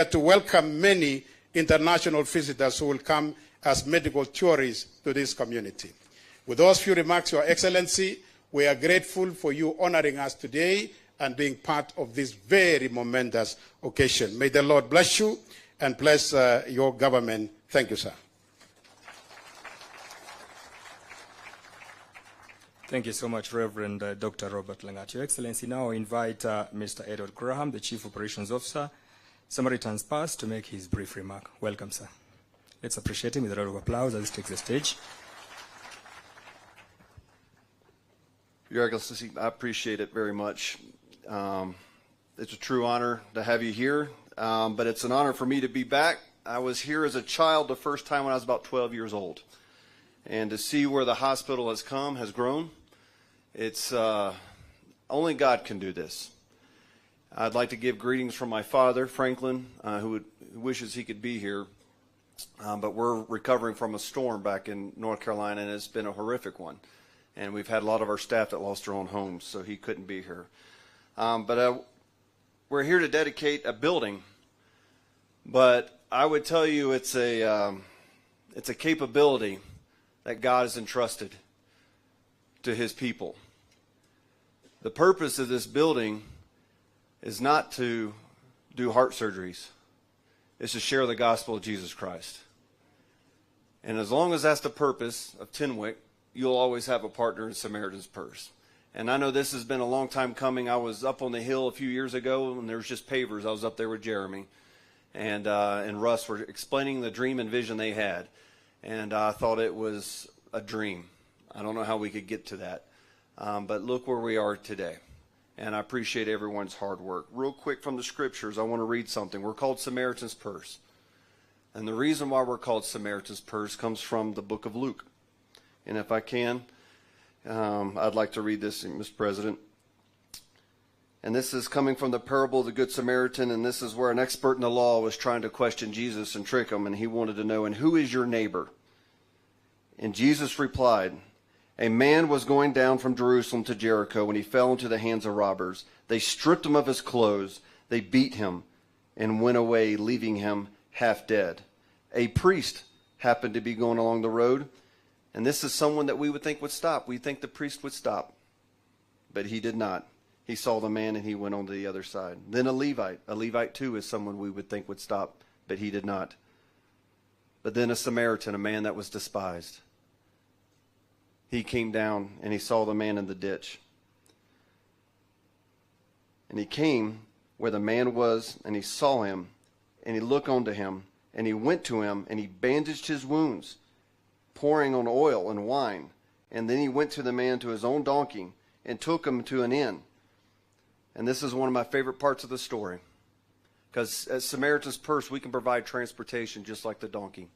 to welcome many international visitors who will come as medical tourists to this community. With those few remarks, Your Excellency, we are grateful for you honoring us today and being part of this very momentous occasion. May the Lord bless you and bless your government. Thank you, sir. Thank you so much, Reverend Dr. Robert Langat. Your Excellency, now I invite Mr. Edward Graham, the Chief Operations Officer, Samaritan's Pass, to make his brief remark. Welcome, sir. Let's appreciate him with a round of applause as he takes the stage. Your Excellency, I appreciate it very much. It's a true honor to have you here, but it's an honor for me to be back. I was here as a child the first time when I was about 12 years old. And to see where the hospital has come, has grown, it's only God can do this. I'd like to give greetings from my father, Franklin, who wishes he could be here. But we're recovering from a storm back in North Carolina, and it's been a horrific one. And we've had a lot of our staff that lost their own homes, so he couldn't be here. But we're here to dedicate a building. But I would tell you it's a capability that God has entrusted to his people. The purpose of this building is not to do heart surgeries. It's to share the gospel of Jesus Christ. And as long as that's the purpose of Tenwick, you'll always have a partner in Samaritan's Purse. And I know this has been a long time coming. I was up on the hill a few years ago, and there was just pavers. I was up there with Jeremy. And Russ were explaining the dream and vision they had. And I thought it was a dream. I don't know how we could get to that. But look where we are today. And I appreciate everyone's hard work. Real quick from the scriptures, I want to read something. We're called Samaritan's Purse. And the reason why we're called Samaritan's Purse comes from the book of Luke. And if I can, I'd like to read this, Mr. President. And this is coming from the parable of the Good Samaritan, and this is where an expert in the law was trying to question Jesus and trick him, and he wanted to know, and who is your neighbor? And Jesus replied, a man was going down from Jerusalem to Jericho when he fell into the hands of robbers. They stripped him of his clothes, they beat him, and went away, leaving him half dead. A priest happened to be going along the road, and this is someone that we would think would stop. We think the priest would stop, but he did not. He saw the man and he went on to the other side. Then a Levite too is someone we would think would stop, but he did not. But then a Samaritan, a man that was despised. He came down and he saw the man in the ditch. And he came where the man was and he saw him and he looked unto him and he went to him and he bandaged his wounds, pouring on oil and wine. And then he went to the man to his own donkey and took him to an inn. And this is one of my favorite parts of the story. Because at Samaritan's Purse, we can provide transportation just like the donkey.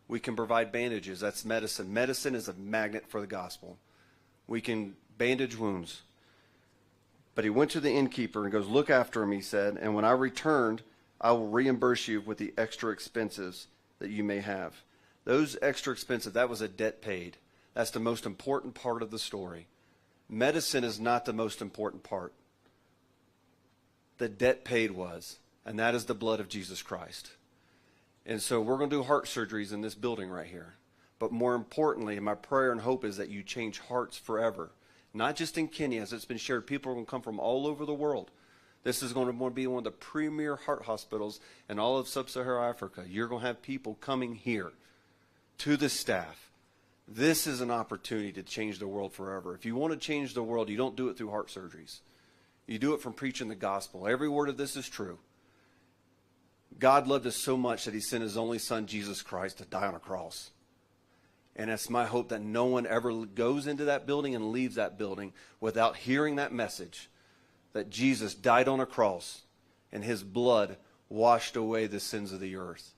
We can provide bandages. That's medicine. Medicine is a magnet for the gospel. We can bandage wounds. But he went to the innkeeper and goes, look after him, he said, and when I returned, I will reimburse you with the extra expenses that you may have. Those extra expenses, that was a debt paid. That's the most important part of the story. Medicine is not the most important part. The debt paid was, and that is the blood of Jesus Christ. And so we're going to do heart surgeries in this building right here. But more importantly, my prayer and hope is that you change hearts forever. Not just in Kenya, as it's been shared. People are going to come from all over the world. This is going to be one of the premier heart hospitals in all of sub-Saharan Africa. You're going to have people coming here to the staff. This is an opportunity to change the world forever. If you want to change the world, you don't do it through heart surgeries. You do it from preaching the gospel. Every word of this is true. God loved us so much that he sent his only son, Jesus Christ, to die on a cross. And it's my hope that no one ever goes into that building and leaves that building without hearing that message, that Jesus died on a cross and his blood washed away the sins of the earth.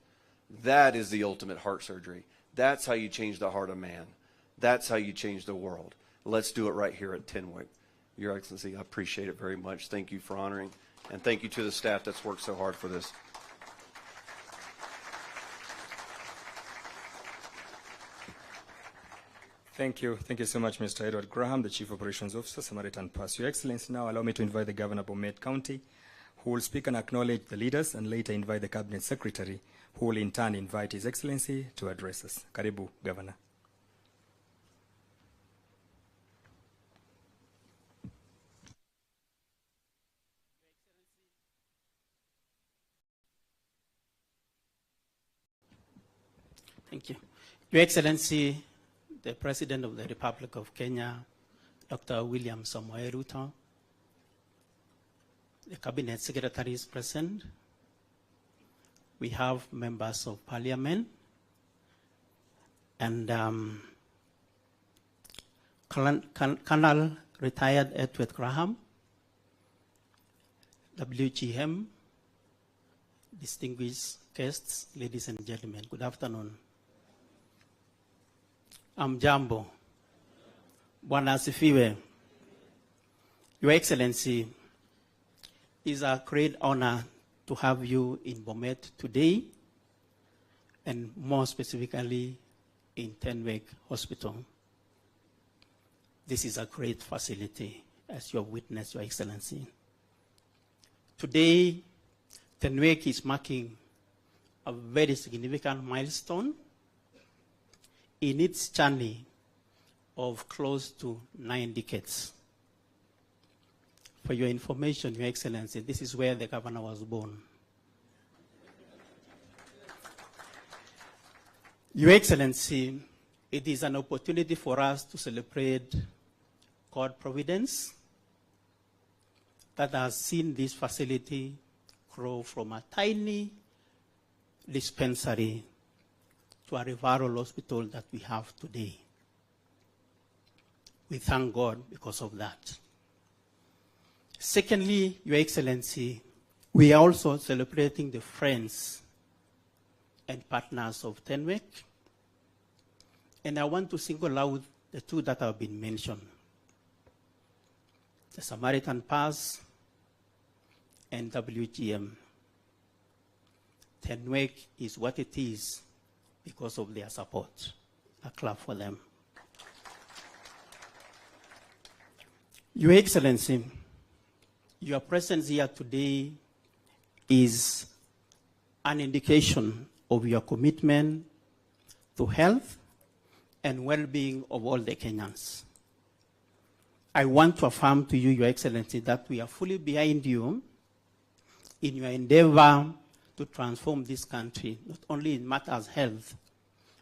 That is the ultimate heart surgery. That's how you change the heart of man. That's how you change the world. Let's do it right here at Tenwick. Your Excellency, I appreciate it very much. Thank you for honoring, and thank you to the staff that's worked so hard for this. Thank you. Thank you so much, Mr. Edward Graham, the Chief Operations Officer, Samaritan Pass. Your Excellency, now allow me to invite the Governor of Bomet County, who will speak and acknowledge the leaders and later invite the Cabinet Secretary, who will in turn invite His Excellency to address us. Karibu, Governor. Thank you. Your Excellency, the President of the Republic of Kenya, Dr. William Samoei Ruto, the Cabinet Secretary is present. We have members of Parliament and Colonel Retired Edward Graham, WGM, distinguished guests, ladies and gentlemen, good afternoon. Jambo. Bwana asifiwe. Your Excellency, it's a great honor to have you in Bomet today, and more specifically in Tenwek Hospital. This is a great facility, as you have witnessed, Your Excellency. Today, Tenwek is marking a very significant milestone in its journey of close to 9 decades. For your information, Your Excellency, this is where the governor was born. Your Excellency, it is an opportunity for us to celebrate God's providence that has seen this facility grow from a tiny dispensary to a referral hospital that we have today. We thank God because of that. Secondly, Your Excellency, we are also celebrating the friends and partners of Tenwek. And I want to single out the two that have been mentioned. The Samaritan Pass and WGM. Tenwek is what it is because of their support. A clap for them. Your Excellency, your presence here today is an indication of your commitment to health and well-being of all the Kenyans. I want to affirm to you, Your Excellency, that we are fully behind you in your endeavor to transform this country, not only in matters of health,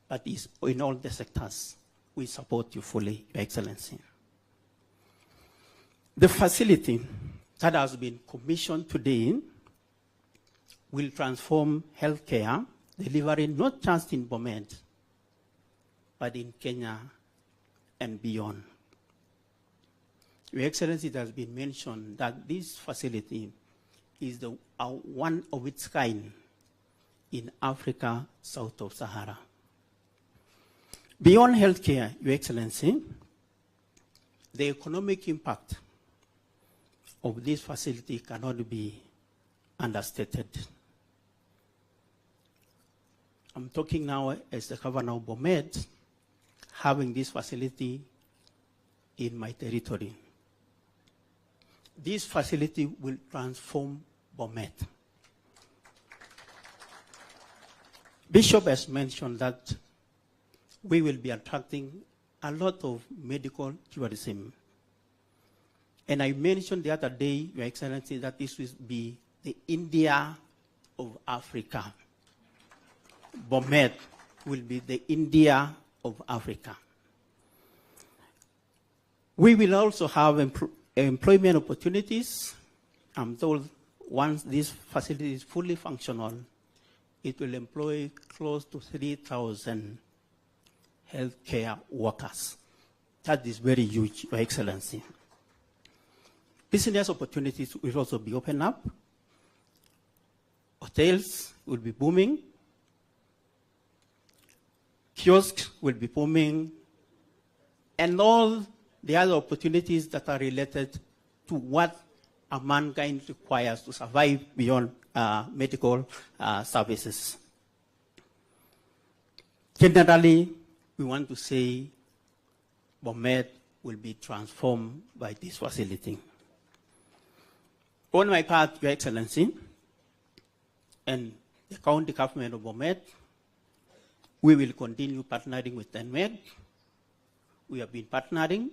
but in all the sectors. We support you fully, Your Excellency. The facility that has been commissioned today will transform healthcare, delivering not just in Bomet, but in Kenya and beyond. Your Excellency, it has been mentioned that this facility is the one of its kind in Africa, south of Sahara. Beyond healthcare, Your Excellency, the economic impact of this facility cannot be understated. I'm talking now as the governor of Bomet, having this facility in my territory. This facility will transform Bomet. Bishop has mentioned that we will be attracting a lot of medical tourism. And I mentioned the other day, Your Excellency, that this will be the India of Africa. Bomet will be the India of Africa. We will also have employment opportunities. I'm told once this facility is fully functional, it will employ close to 3,000 healthcare workers. That is very huge, Your Excellency. Business opportunities will also be opened up. Hotels will be booming. Kiosks will be booming. And all the other opportunities that are related to what a mankind requires to survive beyond medical services. Generally, we want to say Bomet will be transformed by this facility. On my part, Your Excellency, and the county government of Bomet, we will continue partnering with TENMED. We have been partnering.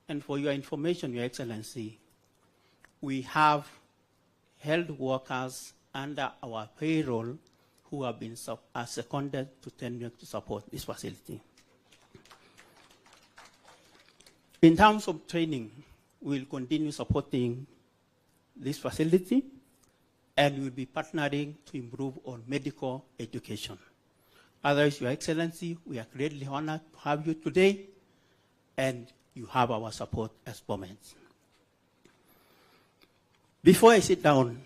And for your information, Your Excellency, we have health workers under our payroll who have been seconded to TENMED to support this facility. In terms of training, we will continue supporting this facility, and we will be partnering to improve on medical education. Otherwise, Your Excellency, we are greatly honored to have you today, and you have our support as Bomet. Before I sit down,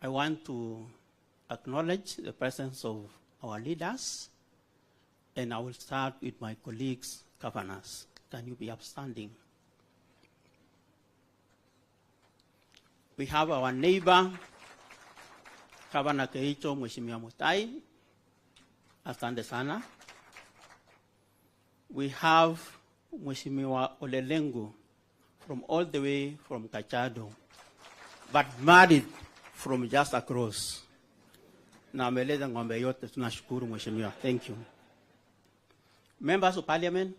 I want to acknowledge the presence of our leaders, and I will start with my colleagues, governors. Can you be upstanding? We have our neighbor, Governor Keicho Mheshimiwa Mutai. Asante sana. We have Mheshimiwa Olelengu from all the way from Kajiado, but married from just across. Na ameleza ng'ombe yote, tunashukuru Mheshimiwa. Thank you. Members of Parliament,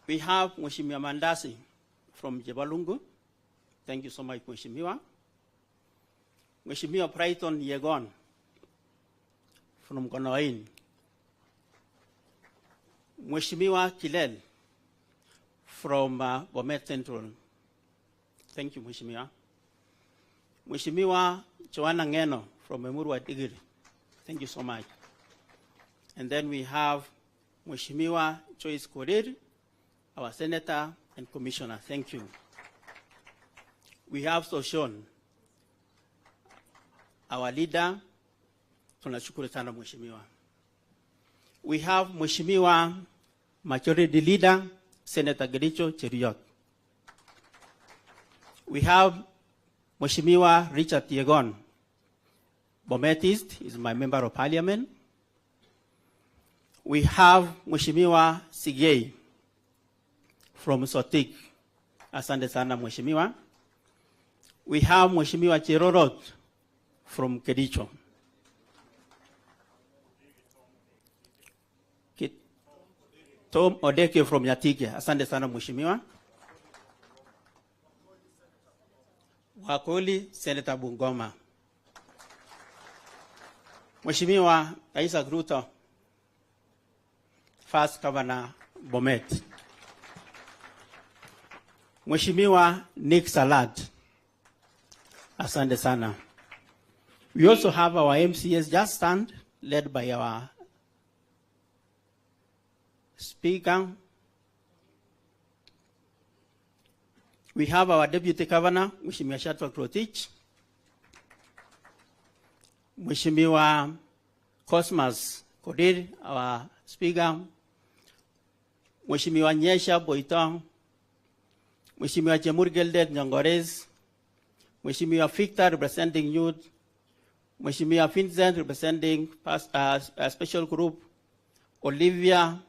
we have Mheshimiwa Mandasi from Jebalungu. Thank you so much, Mheshimiwa. Mheshimiwa Brighton Yegon from Gonoain. Mheshimiwa Kilel from Bomet Central. Thank you, Mheshimiwa. Mheshimiwa Joanna Ngeno from Emurwa Digiri. Thank you so much. And then we have Mheshimiwa Joyce Korir, our Senator and Commissioner. Thank you. We have Soshon, our leader. Tunashukuru sana Mheshimiwa. We have Mheshimiwa Majority Leader, Senator Gericho Cheriot. We have Mheshimiwa Richard Yegon. Bomet East is my member of Parliament. We have Mheshimiwa Sigei from Sotik. Asante sana Mheshimiwa. We have Mheshimiwa Chirorot from Kericho. Tom Odeke from Yatike. Asante sana Mheshimiwa. Wakoli Senator Bungoma. Mheshimiwa Isaac Ruto, First Governor Bomet. Mheshimiwa Nick Salad. Asante sana. We also have our MCS just stand, led by our Speaker. We have our Deputy Governor, Mheshimiwa Shatwa Krotich. Mheshimiwa Cosmas Kodir, our Speaker. Mheshimiwa Nyesha Boitong. Mheshimiwa Jemur Geldet Nyongores. Mheshimiwa Victor representing youth. Mheshimiwa Vincent representing a special group. Olivia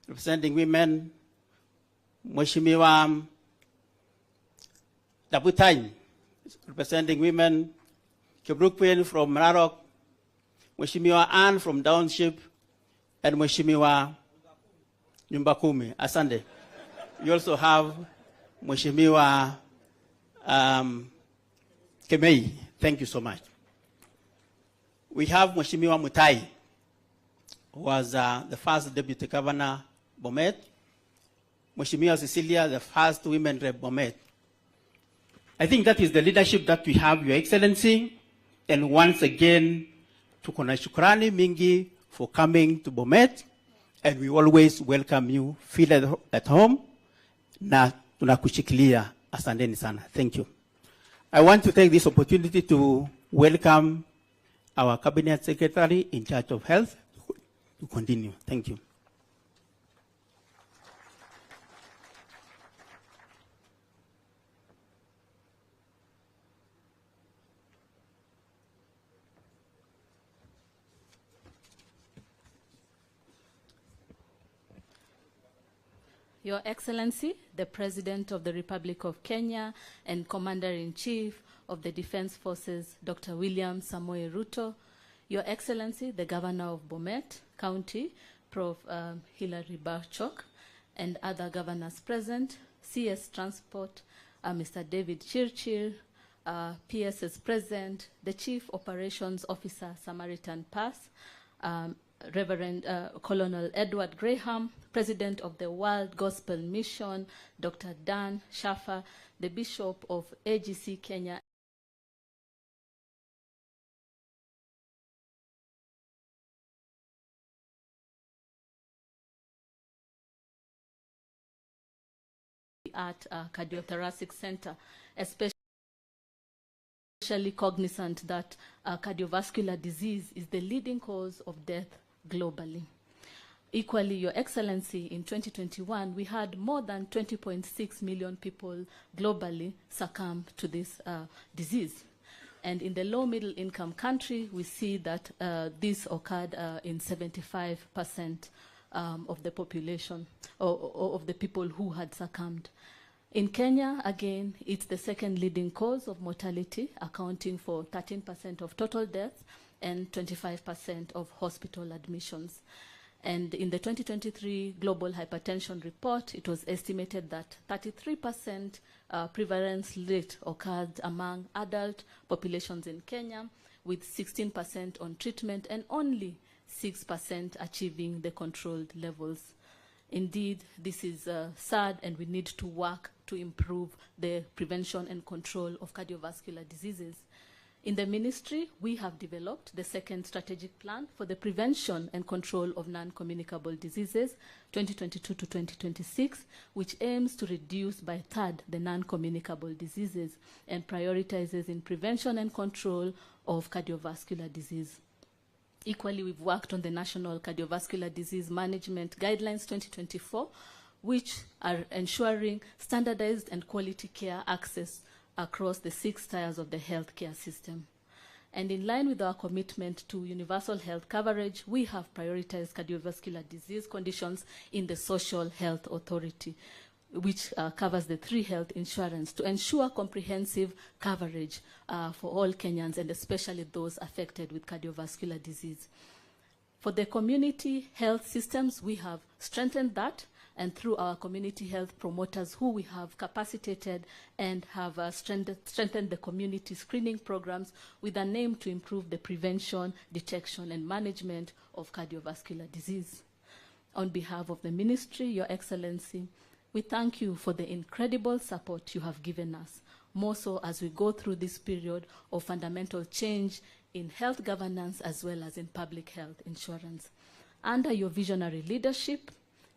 representing women. Mheshimiwa Dabutain representing women. Kibrukpin from Narok. Mheshimiwa Ann from Downship. And Mheshimiwa Nyumbakumi. Asante. You also have Mheshimiwa Kemei. Thank you so much. We have Mheshimiwa Mutai, who was the first Deputy Governor Bomet. Mheshimiwa Cecilia, the first women rep Bomet. I think that is the leadership that we have, Your Excellency. And once again, tuko na shukrani mingi for coming to Bomet. And we always welcome you. Feel at home. Na tunakushikilia. Asanteni sana. Thank you. I want to take this opportunity to welcome our Cabinet Secretary in charge of health to continue. Thank you. Your Excellency, the President of the Republic of Kenya and Commander-in-Chief of the Defense Forces, Dr. William Samoei Ruto, Your Excellency, the Governor of Bomet County, Prof. Hilary Barchok, and other governors present, CS Transport, Mr. David Chirchir, PSS present, the Chief Operations Officer, Samaritan Pass, Reverend Colonel Edward Graham, President of the World Gospel Mission, Dr. Dan Shafa, the Bishop of AGC Kenya, at Cardiothoracic Center, especially cognizant that cardiovascular disease is the leading cause of death globally. Equally, Your Excellency, in 2021, we had more than 20.6 million people globally succumb to this disease. And in the low-middle income country, we see that this occurred in 75% of the population, or of the people who had succumbed. In Kenya, again, it's the second leading cause of mortality, accounting for 13% of total deaths and 25% of hospital admissions. And in the 2023 Global Hypertension Report, it was estimated that 33% prevalence rate occurred among adult populations in Kenya, with 16% on treatment and only 6% achieving the controlled levels. Indeed, this is sad, and we need to work to improve the prevention and control of cardiovascular diseases. In the ministry, we have developed the second strategic plan for the prevention and control of non-communicable diseases, 2022 to 2026, which aims to reduce by a third the non-communicable diseases and prioritizes in prevention and control of cardiovascular disease. Equally, we've worked on the National Cardiovascular Disease Management Guidelines 2024, which are ensuring standardized and quality care access across the 6 tiers of the healthcare system. And in line with our commitment to universal health coverage, we have prioritized cardiovascular disease conditions in the Social Health Authority, which covers the 3 health insurance to ensure comprehensive coverage for all Kenyans, and especially those affected with cardiovascular disease. For the community health systems, we have strengthened that, and through our community health promoters, who we have capacitated and have strengthened the community screening programs with an aim to improve the prevention, detection, and management of cardiovascular disease. On behalf of the ministry, Your Excellency, we thank you for the incredible support you have given us, more so as we go through this period of fundamental change in health governance as well as in public health insurance. Under your visionary leadership,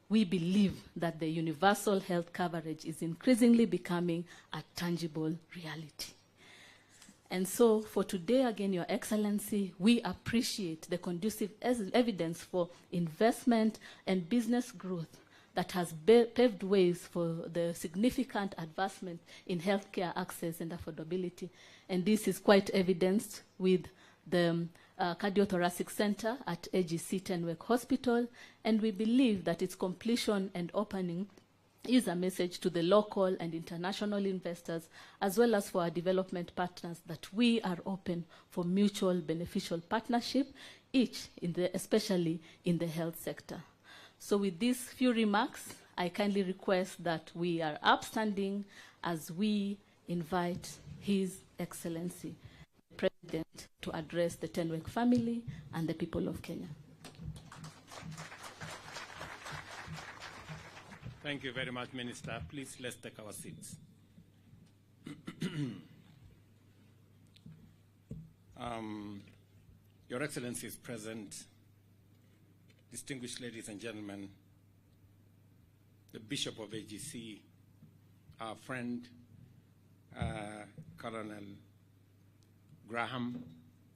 we believe that the universal health coverage is increasingly becoming a tangible reality. And so for today, again, Your Excellency, we appreciate the conducive evidence for investment and business growth that has paved ways for the significant advancement in healthcare access and affordability. And this is quite evidenced with the Cardiothoracic Center at AGC Tenwek Hospital, and we believe that its completion and opening is a message to the local and international investors, as well as for our development partners, that we are open for mutual beneficial partnership, especially in the health sector. So with these few remarks, I kindly request that we are upstanding as we invite His Excellency, the President, to address the Tenwek family and the people of Kenya. Thank you very much, Minister. Please, let's take our seats. Your Excellency is present, distinguished ladies and gentlemen, the Bishop of AGC, our friend, Colonel Graham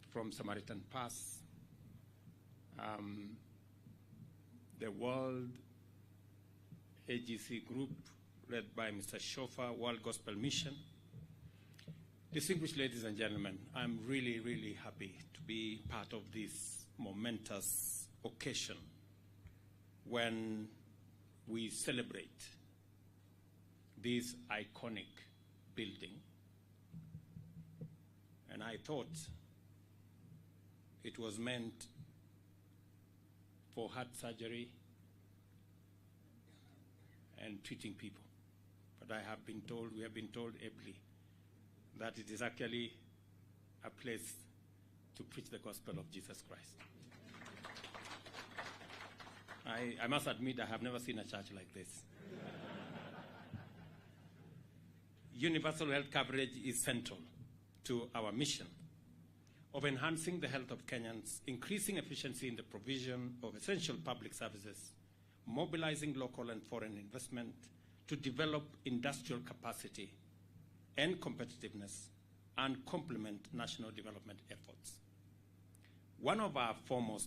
from Samaritan Pass, the World AGC Group led by Mr. Shofa, World Gospel Mission. Distinguished ladies and gentlemen, I'm really, really happy to be part of this momentous occasion when we celebrate this iconic building, and I thought it was meant for heart surgery and treating people. But I have been told, we have been told ably, that it is actually a place to preach the gospel of Jesus Christ. I must admit I have never seen a church like this. Universal health coverage is central to our mission of enhancing the health of Kenyans, increasing efficiency in the provision of essential public services, mobilizing local and foreign investment to develop industrial capacity and competitiveness and complement national development efforts. One of our foremost